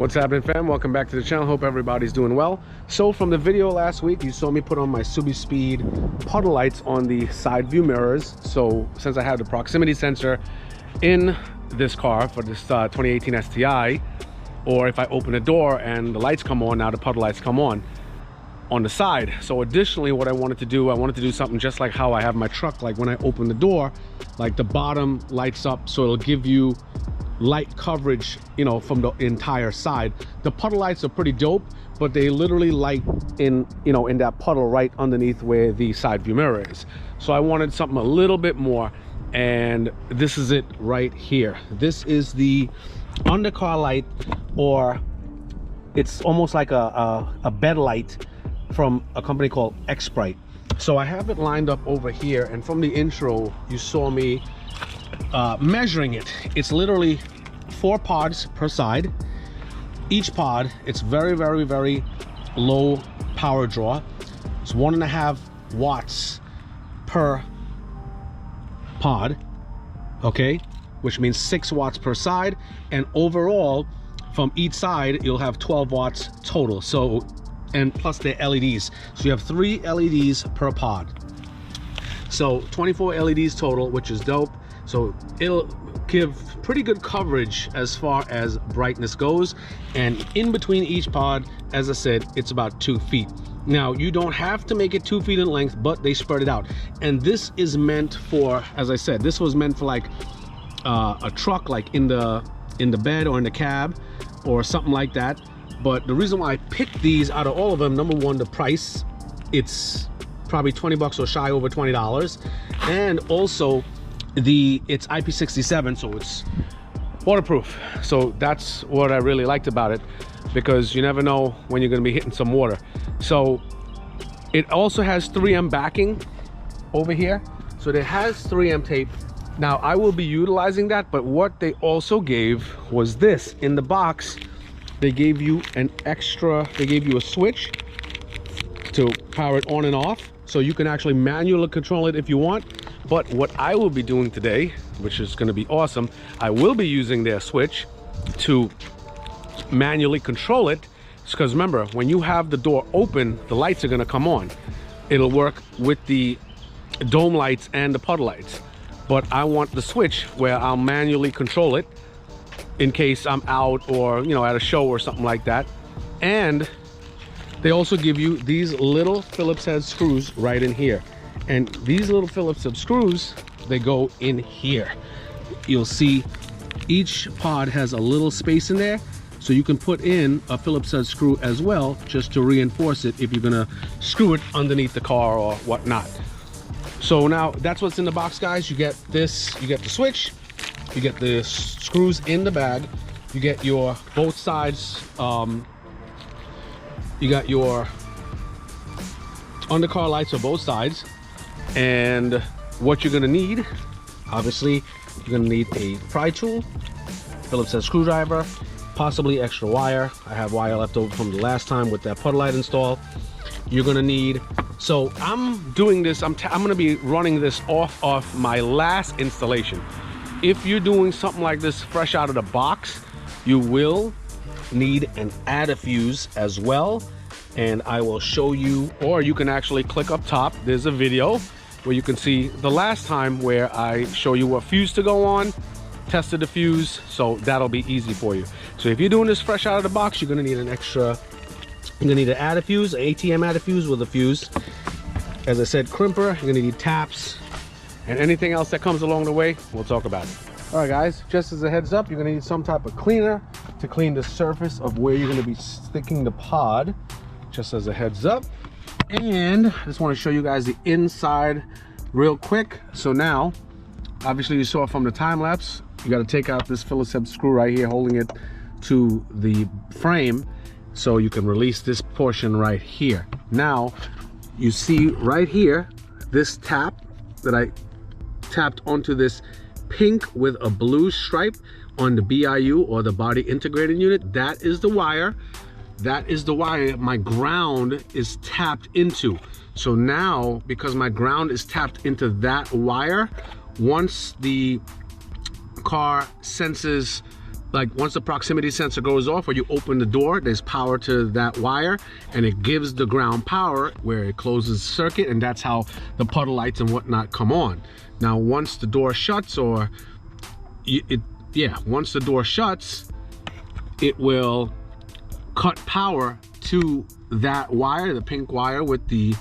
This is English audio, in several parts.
What's happening, fam? Welcome back to the channel. Hope everybody's doing well. So from the video last week, you saw me put on my Speed puddle lights on the side view mirrors. So since I have the proximity sensor in this car for this 2018 STI, or if I open the door and the lights come on, now the puddle lights come on the side. So additionally, what I wanted to do something just like how I have my truck. Like when I open the door, like the bottom lights up, so it'll give you light coverage, you know, from the entire side. The puddle lights are pretty dope, but they literally light in, you know, in that puddle right underneath where the side view mirror is. So I wanted something a little bit more, and this is it right here. This is the undercar light, or it's almost like a bed light from a company called Xprite. So I have it lined up over here, and from the intro you saw me measuring it. It's literally 4 pods per side. Each pod, it's very low power draw. It's 1.5 watts per pod, okay, which means 6 watts per side, and overall from each side you'll have 12 watts total. So, and plus the LEDs, so you have 3 LEDs per pod, so 24 LEDs total, which is dope. So it'll give pretty good coverage as far as brightness goes, and in between each pod, as I said, it's about 2 feet. Now you don't have to make it 2 feet in length, but they spread it out, and this is meant for, as I said, this was meant for like a truck, like in the bed or in the cab or something like that. But the reason why I picked these out of all of them, number one, the price, it's probably 20 bucks or shy over $20, and also it's IP67, so it's waterproof. So that's what I really liked about it, because you never know when you're going to be hitting some water. So it also has 3M backing over here, so it has 3M tape. Now I will be utilizing that, but what they also gave was this in the box. They gave you a switch to power it on and off, so you can actually manually control it if you want. But what I will be doing today, which is going to be awesome, I will be using their switch to manually control it, because remember, when you have the door open, the lights are going to come on. It'll work with the dome lights and the puddle lights, but I want the switch where I'll manually control it in case I'm out, or you know, at a show or something like that. And they also give you these little Phillips head screws right in here. And these little Phillips head screws, they go in here. You'll see each pod has a little space in there, so you can put in a Phillips head screw as well, just to reinforce it if you're gonna screw it underneath the car or whatnot. So now that's what's in the box, guys. You get this, you get the switch, you get the screws in the bag, you get your both sides, you got your undercar lights on both sides. And what you're gonna need, obviously, you're gonna need a pry tool, Phillips head screwdriver, possibly extra wire. I have wire left over from the last time with that puddle light install. You're gonna need, so I'm doing this, I'm gonna be running this off my last installation. If you're doing something like this fresh out of the box, you will need an adafuse as well, and I will show you, or you can actually click up top. There's a video where you can see the last time where I show you what fuse to go on, tested the fuse, so that'll be easy for you. So if you're doing this fresh out of the box, you're gonna need an adafuse, an ATM adafuse with a fuse. As I said, crimper, you're gonna need taps, and anything else that comes along the way, we'll talk about it. All right, guys, just as a heads up, you're gonna need some type of cleaner to clean the surface of where you're gonna be sticking the pod, just as a heads up. And I just want to show you guys the inside real quick. So now, obviously you saw from the time lapse, you got to take out this Phillips head screw right here, holding it to the frame, so you can release this portion right here. Now you see right here this tap that I tapped onto this pink with a blue stripe on the BIU, or the body integrated unit. That is the wire. That is the wire my ground is tapped into. So now, because my ground is tapped into that wire, once the car senses like once the proximity sensor goes off or you open the door, there's power to that wire and it gives the ground power where it closes the circuit, and that's how the puddle lights and whatnot come on. Now once the door shuts, or once the door shuts, it will cut power to that wire, the pink wire with the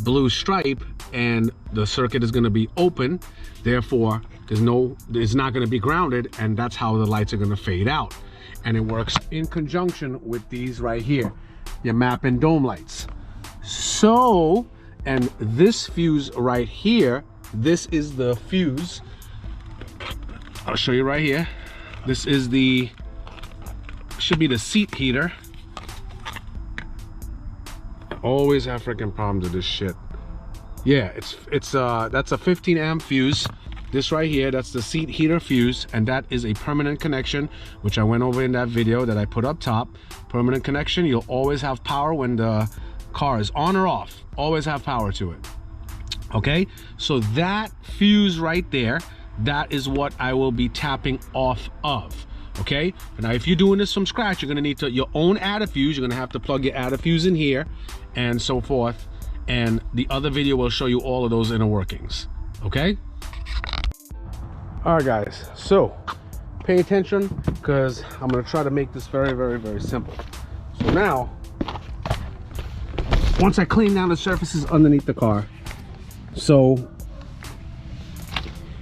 blue stripe, and the circuit is going to be open. Therefore, it's not going to be grounded, and that's how the lights are going to fade out. And it works in conjunction with these right here, your map and dome lights. So, and this fuse right here, this is the fuse. I'll show you right here. This is the, should be the seat heater. Always have freaking problems with this shit. Yeah, that's a 15 amp fuse. This right here, that's the seat heater fuse, and that is a permanent connection, which I went over in that video that I put up top. Permanent connection, you'll always have power when the car is on or off. Always have power to it. Okay, so that fuse right there, that is what I will be tapping off of. Okay, now if you're doing this from scratch, you're gonna need your own adder fuse. You're gonna have to plug your adder fuse in here and so forth. And the other video will show you all of those inner workings. Okay. All right, guys. So pay attention, because I'm gonna try to make this very, very, very simple. So now, once I clean down the surfaces underneath the car, so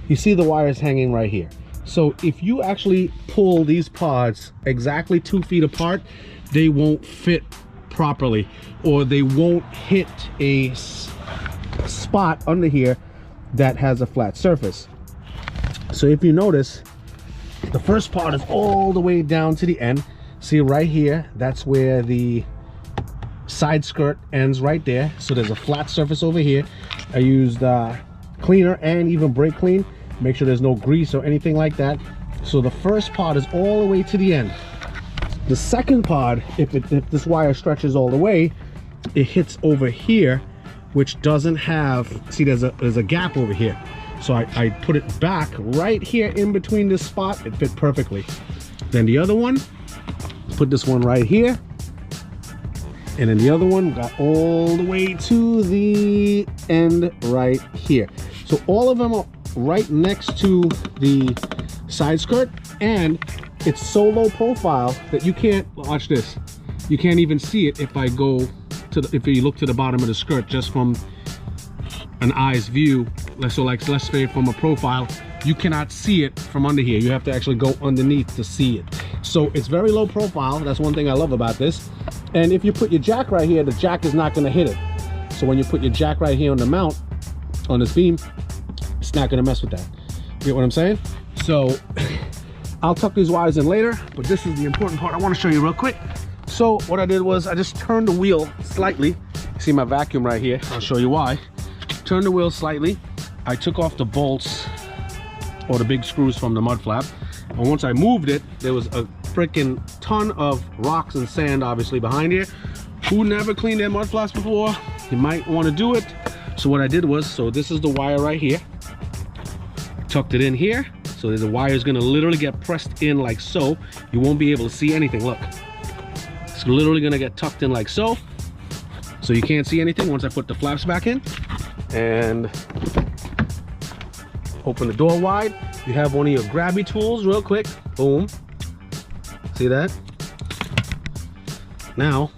you see the wires hanging right here. So if you actually pull these pods exactly 2 feet apart, they won't fit properly, or they won't hit a spot under here that has a flat surface. So if you notice, the first part is all the way down to the end. See right here, that's where the side skirt ends right there. So there's a flat surface over here. I used cleaner and even brake clean. Make sure there's no grease or anything like that. So the first part is all the way to the end. The second pod, if this wire stretches all the way, it hits over here, which doesn't have, see there's a gap over here. So I put it back right here in between this spot. It fit perfectly. Then the other one, put this one right here. And then the other one got all the way to the end right here. So all of them are right next to the side skirt, and it's so low profile that you can't, watch this, you can't even see it if I go to if you look to the bottom of the skirt just from an eye's view. So like, let's say from a profile, you cannot see it from under here. You have to actually go underneath to see it. So it's very low profile. That's one thing I love about this. And if you put your jack right here, the jack is not going to hit it. So when you put your jack right here on the mount, on this beam, it's not going to mess with that. You get what I'm saying? So I'll tuck these wires in later, but this is the important part I want to show you real quick. So what I did was I just turned the wheel slightly. See my vacuum right here? I'll show you why. Turn the wheel slightly. I took off the bolts or the big screws from the mud flap, and once I moved it, there was a freaking ton of rocks and sand obviously behind here. Who never cleaned their mud flaps before, you might want to do it. So what I did was, so this is the wire right here, tucked it in here, so the wire is going to literally get pressed in like so. You won't be able to see anything. Look, it's literally going to get tucked in like so, so you can't see anything once I put the flaps back in. And open the door wide. You have one of your grabby tools real quick. Boom. See that? Now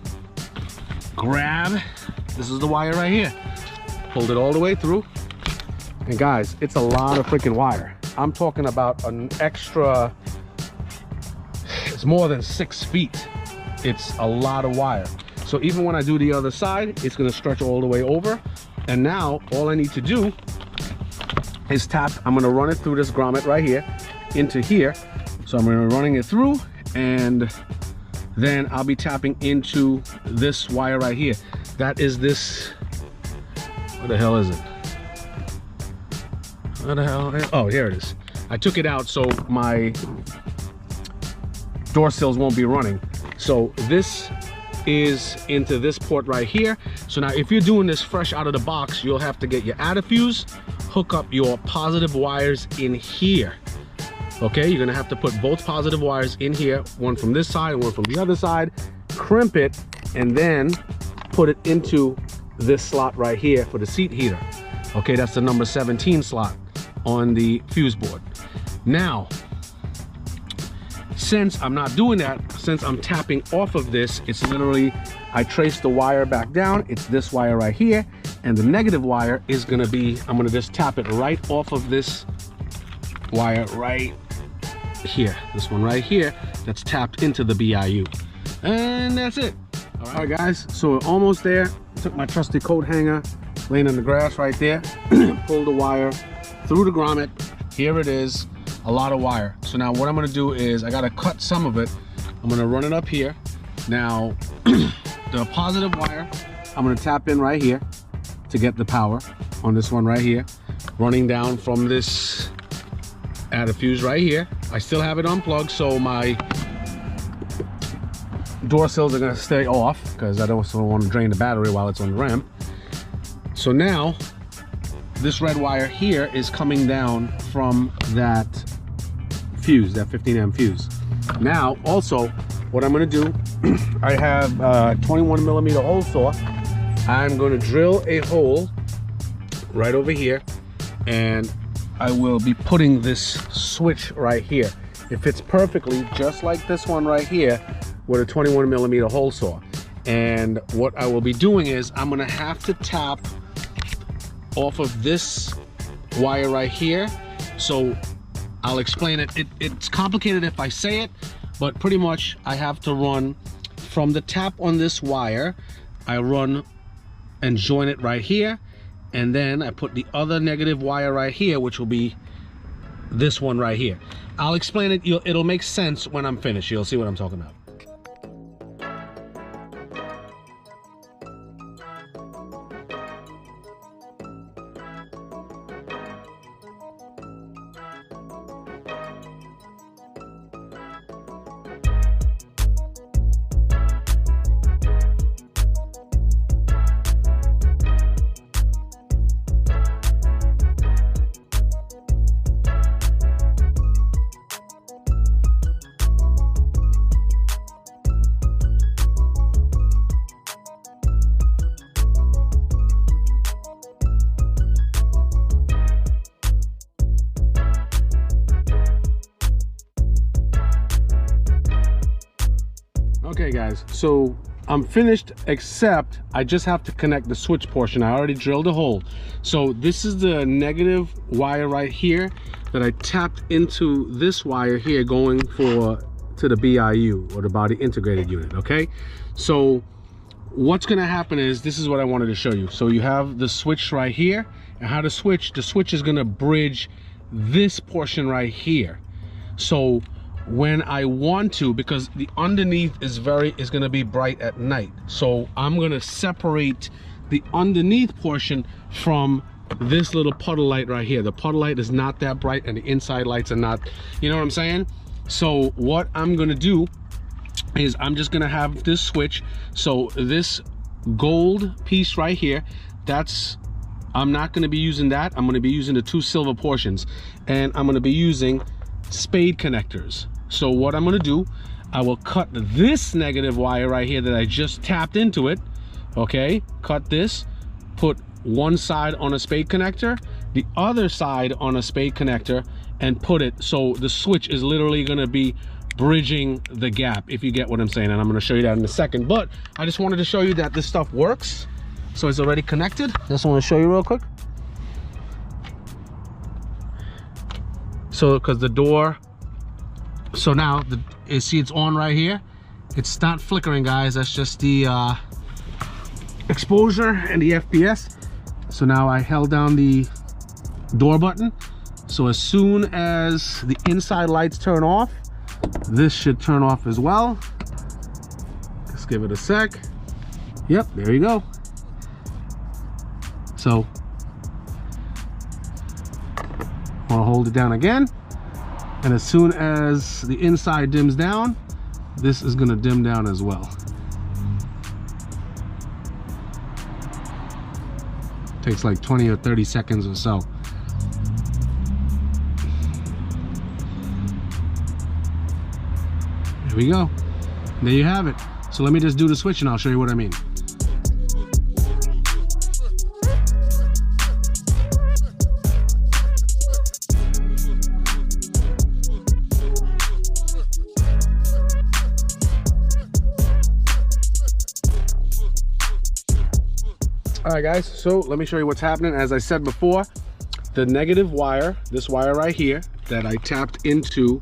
grab, this is the wire right here. Hold it all the way through. And guys, it's a lot of freaking wire. I'm talking about an extra, it's more than 6 feet. It's a lot of wire. So even when I do the other side, it's gonna stretch all the way over. And now all I need to do is tap. I'm gonna run it through this grommet right here into here. So I'm gonna running it through, and then I'll be tapping into this wire right here. That is this, what the hell is it? What the hell? Oh, here it is. I took it out so my door sills won't be running. So this is into this port right here. So now if you're doing this fresh out of the box, you'll have to get your adder fuse, hook up your positive wires in here. Okay, you're gonna have to put both positive wires in here, one from this side and one from the other side, crimp it, and then put it into this slot right here for the seat heater. Okay, that's the number 17 slot on the fuse board. Now, since I'm not doing that, since I'm tapping off of this, it's literally, I trace the wire back down, it's this wire right here, and the negative wire is gonna be, I'm gonna just tap it right off of this wire right here, this one right here, that's tapped into the BIU. And that's it. All right, guys, so we're almost there. Took my trusty coat hanger, laying in the grass right there, pulled the wire through the grommet. Here it is, a lot of wire. So now what I'm gonna do is, I gotta cut some of it. I'm gonna run it up here. Now, the positive wire, I'm gonna tap in right here to get the power on this one right here. Running down from this, add a fuse right here. I still have it unplugged, so my door sills are gonna stay off because I don't want to drain the battery while it's on the ramp. So now this red wire here is coming down from that fuse, that 15 amp fuse. Now also what I'm gonna do, I have a 21 millimeter hole saw. I'm gonna drill a hole right over here, and I will be putting this switch right here. It fits perfectly just like this one right here with a 21 millimeter hole saw. And what I will be doing is, I'm gonna have to tap off of this wire right here. So I'll explain it. It's complicated if I say it, but pretty much I have to run from the tap on this wire. I run and join it right here, and then I put the other negative wire right here, which will be this one right here. I'll explain it. It'll make sense when I'm finished. You'll see what I'm talking about. Okay guys, so I'm finished, except I just have to connect the switch portion. I already drilled a hole. So this is the negative wire right here that I tapped into this wire here going to the BIU, or the body integrated unit. Okay, so what's gonna happen is, this is what I wanted to show you. So you have the switch right here, and how to switch, the switch is gonna bridge this portion right here. So when I want to, because the underneath is going to be bright at night, so I'm going to separate the underneath portion from this little puddle light right here. The puddle light is not that bright, and the inside lights are not, you know what I'm saying? So what I'm going to do is, I'm just going to have this switch. So this gold piece right here, I'm not going to be using that. I'm going to be using the two silver portions, and I'm going to be using spade connectors. So what I'm going to do, I will cut this negative wire right here that I just tapped into it. Okay, cut this, put one side on a spade connector, the other side on a spade connector, and put it so the switch is literally going to be bridging the gap, if you get what I'm saying. And I'm going to show you that in a second, but I just wanted to show you that this stuff works. So it's already connected. Just want to show you real quick. So because the door, so now you see it's on right here. It's not flickering, guys. That's just the exposure and the FPS. So now I held down the door button. So as soon as the inside lights turn off, this should turn off as well. Let's give it a sec. Yep, there you go. So I'll hold it down again. And as soon as the inside dims down, this is going to dim down as well. Takes like 20 or 30 seconds or so. There we go. There you have it. So let me just do the switch and I'll show you what I mean. All right guys, so let me show you what's happening. As I said before, the negative wire, this wire right here that I tapped into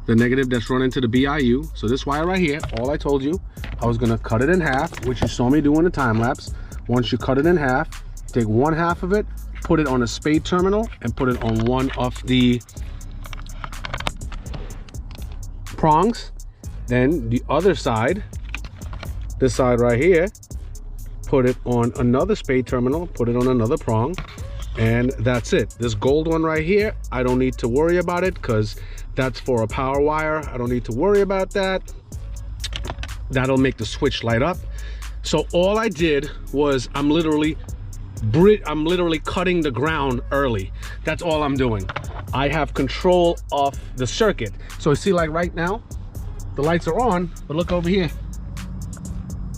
the negative that's run into the BIU. So this wire right here, all I told you, I was gonna cut it in half, which you saw me do in the time lapse. Once you cut it in half, take one half of it, put it on a spade terminal and put it on one of the prongs. Then the other side, this side right here, put it on another spade terminal, put it on another prong, and that's it. This gold one right here, I don't need to worry about it because that's for a power wire. I don't need to worry about that. That'll make the switch light up. So all I did was I'm literally cutting the ground early. That's all I'm doing. I have control of the circuit. So you see, like right now, the lights are on, but look over here.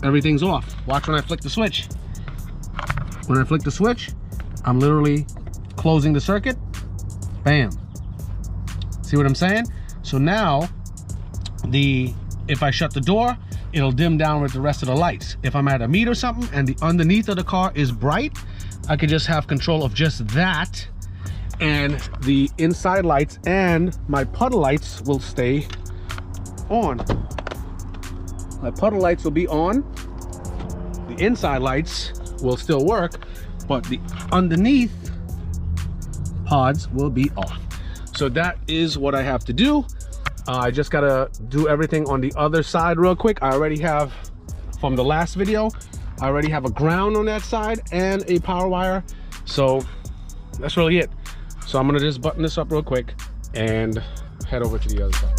Everything's off. Watch when I flick the switch. When I flick the switch, I'm literally closing the circuit. Bam. See what I'm saying? So now, if I shut the door, it'll dim down with the rest of the lights. If I'm at a meet or something and the underneath of the car is bright, I could just have control of just that, and the inside lights and my puddle lights will stay on. My puddle lights will be on, the inside lights will still work, but the underneath pods will be off. So that is what I have to do. I just gotta do everything on the other side real quick. I already have, from the last video, I already have a ground on that side and a power wire. So that's really it. So I'm gonna just button this up real quick and head over to the other side.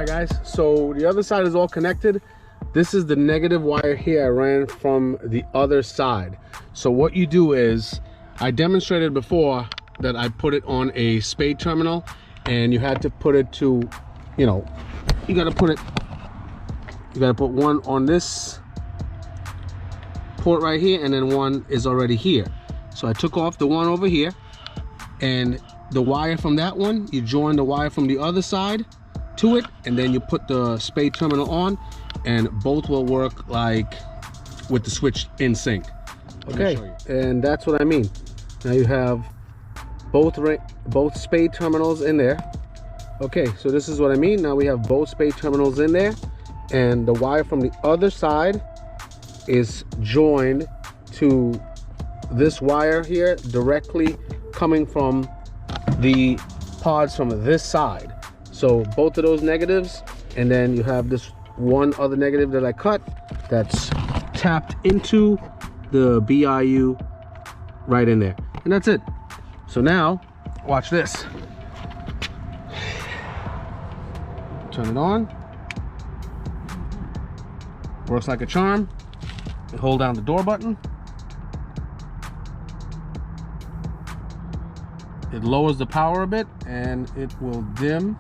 Guys, so the other side is all connected. This is the negative wire here I ran from the other side. So what you do is, I demonstrated before that I put it on a spade terminal, and you had to put it to, you know, you gotta put one on this port right here, and then one is already here. So I took off the one over here, and the wire from that one, you join the wire from the other side to it, and then you put the spade terminal on, and both will work like with the switch in sync. Okay, and that's what I mean. Now you have both spade terminals in there. Okay, so this is what I mean. Now we have both spade terminals in there, and the wire from the other side is joined to this wire here, directly coming from the pods from this side. So both of those negatives, and then you have this one other negative that I cut that's tapped into the BIU right in there, and that's it. So now watch this. Turn it on. Works like a charm. You hold down the door button. It lowers the power a bit, and it will dim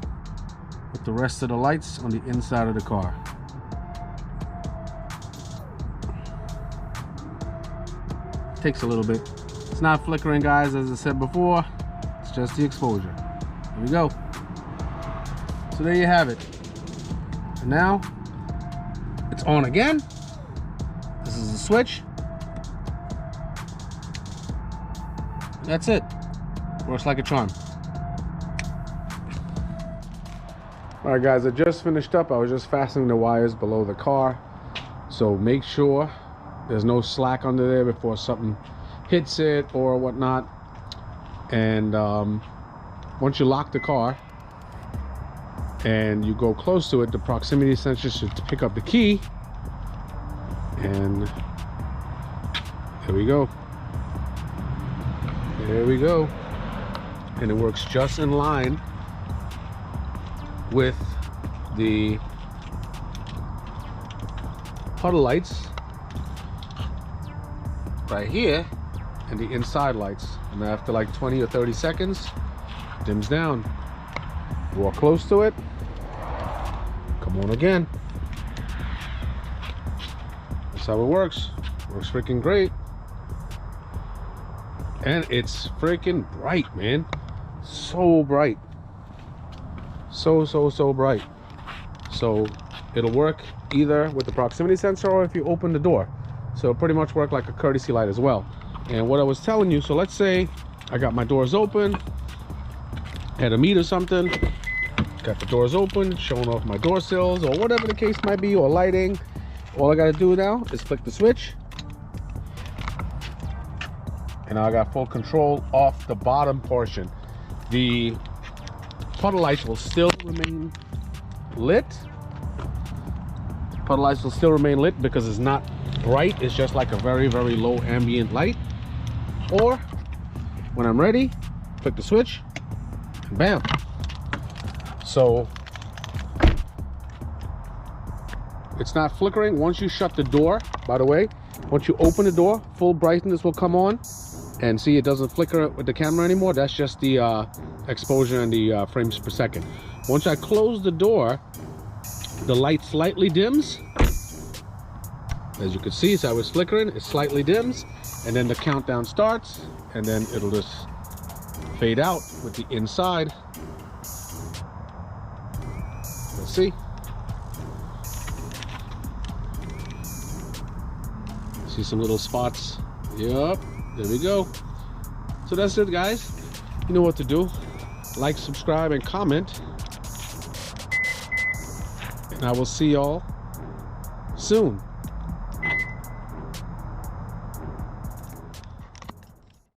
with the rest of the lights on the inside of the car. Takes a little bit. It's not flickering, guys, as I said before. It's just the exposure. There we go. So there you have it. And now it's on again. This is the switch. That's it. Works like a charm. All right, guys, I just finished up. I was just fastening the wires below the car. So make sure there's no slack under there before something hits it or whatnot. And once you lock the car and you go close to it, the proximity sensor should pick up the key. And there we go. There we go. And it works just in line with the puddle lights right here and the inside lights. And after like 20 or 30 seconds, dims down. Walk close to it. Come on again. That's how it works. Works freaking great. And it's freaking bright, man. So bright. So bright. So it'll work either with the proximity sensor or if you open the door. So it'll pretty much work like a courtesy light as well. And what I was telling you, so let's say I got my doors open, had a meet or something, got the doors open, showing off my door sills or whatever the case might be, or lighting. All I gotta do now is flick the switch, and now I got full control off the bottom portion. The puddle lights will still remain lit. Puddle lights will still remain lit because it's not bright. It's just like a very low ambient light. Or when I'm ready, flick the switch, and bam. So it's not flickering once you shut the door. By the way, once you open the door, full brightness will come on. And see, it doesn't flicker with the camera anymore. That's just the exposure and the frames per second. Once I close the door, the light slightly dims. As you can see, so I was flickering, it slightly dims, and then the countdown starts, and then it'll just fade out with the inside. Let's see. See some little spots. Yup. There we go. So that's it, guys. You know what to do. Like, subscribe, and comment. And I will see y'all soon.